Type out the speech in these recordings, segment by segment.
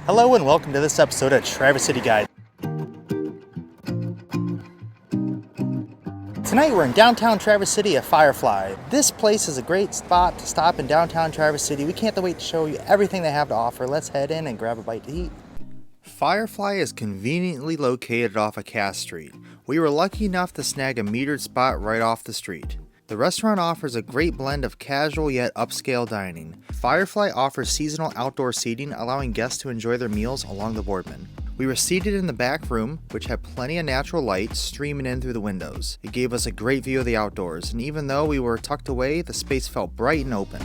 Hello and welcome to this episode of Traverse City Guide. Tonight we're in downtown Traverse City at Firefly. This place is a great spot to stop in downtown Traverse City. We can't wait to show you everything they have to offer. Let's head in and grab a bite to eat. Firefly is conveniently located off of Cass Street. We were lucky enough to snag a metered spot right off the street. The restaurant offers a great blend of casual yet upscale dining. Firefly offers seasonal outdoor seating, allowing guests to enjoy their meals along the Boardman. We were seated in the back room, which had plenty of natural light streaming in through the windows. It gave us a great view of the outdoors, and even though we were tucked away, the space felt bright and open.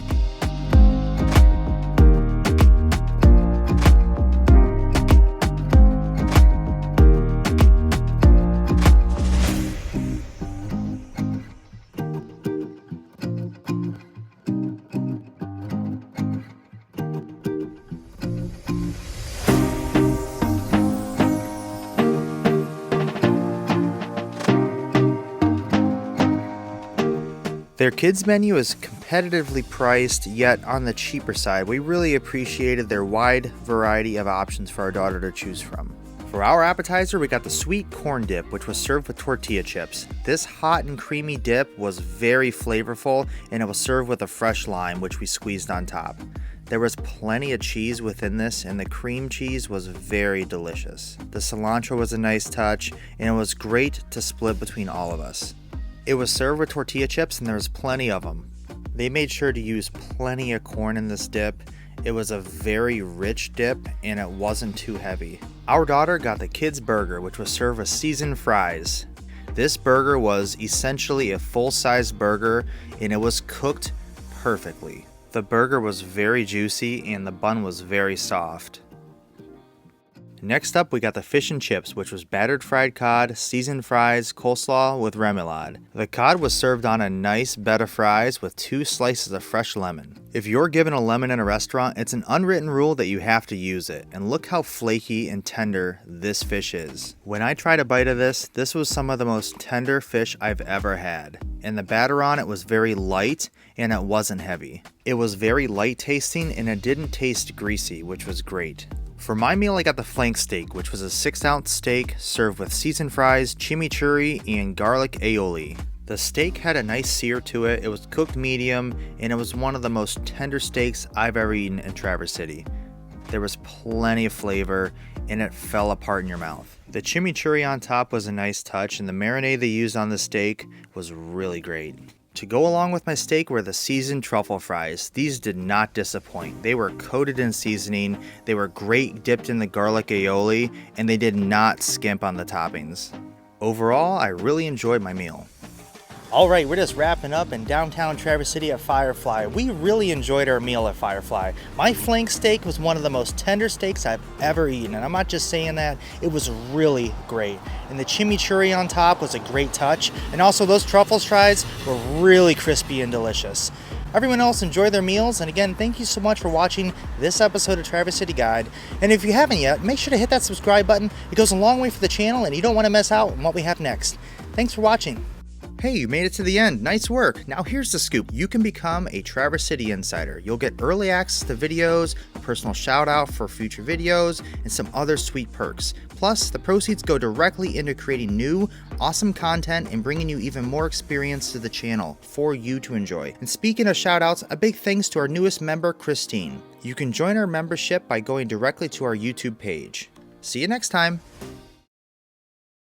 Their kids menu is competitively priced, yet on the cheaper side. We really appreciated their wide variety of options for our daughter to choose from. For our appetizer, we got the sweet corn dip, which was served with tortilla chips. This hot and creamy dip was very flavorful, and it was served with a fresh lime, which we squeezed on top. There was plenty of cheese within this, and the cream cheese was very delicious. The cilantro was a nice touch, and it was great to split between all of us. It was served with tortilla chips, and there was plenty of them. They made sure to use plenty of corn in this dip. It was a very rich dip, and it wasn't too heavy. Our daughter got the kids' burger, which was served with seasoned fries. This burger was essentially a full-size burger, and it was cooked perfectly. The burger was very juicy, and the bun was very soft. Next up, we got the fish and chips, which was battered fried cod, seasoned fries, coleslaw with remoulade. The cod was served on a nice bed of fries with 2 slices of fresh lemon. If you're given a lemon in a restaurant, it's an unwritten rule that you have to use it, and look how flaky and tender this fish is. When I tried a bite of this was some of the most tender fish I've ever had, and the batter on it was very light and it wasn't heavy. It was very light tasting and it didn't taste greasy, which was great. For my meal, I got the flank steak, which was a 6-ounce steak served with seasoned fries, chimichurri, and garlic aioli. The steak had a nice sear to it, it was cooked medium, and it was one of the most tender steaks I've ever eaten in Traverse City. There was plenty of flavor, and it fell apart in your mouth. The chimichurri on top was a nice touch, and the marinade they used on the steak was really great. To go along with my steak were the seasoned truffle fries. These did not disappoint. They were coated in seasoning, they were great dipped in the garlic aioli, and they did not skimp on the toppings. Overall, I really enjoyed my meal. Alright, we're just wrapping up in downtown Traverse City at Firefly. We really enjoyed our meal at Firefly. My flank steak was one of the most tender steaks I've ever eaten, and I'm not just saying that, it was really great. And the chimichurri on top was a great touch, and also those truffles fries were really crispy and delicious. Everyone else enjoy their meals, and again, thank you so much for watching this episode of Traverse City Guide. And if you haven't yet, make sure to hit that subscribe button. It goes a long way for the channel, and you don't want to miss out on what we have next. Thanks for watching. Hey, you made it to the end. Nice work. Now here's the scoop. You can become a Traverse City Insider. You'll get early access to videos, a personal shout out for future videos, and some other sweet perks. Plus, the proceeds go directly into creating new, awesome content and bringing you even more experience to the channel for you to enjoy. And speaking of shout outs, a big thanks to our newest member, Christine. You can join our membership by going directly to our YouTube page. See you next time.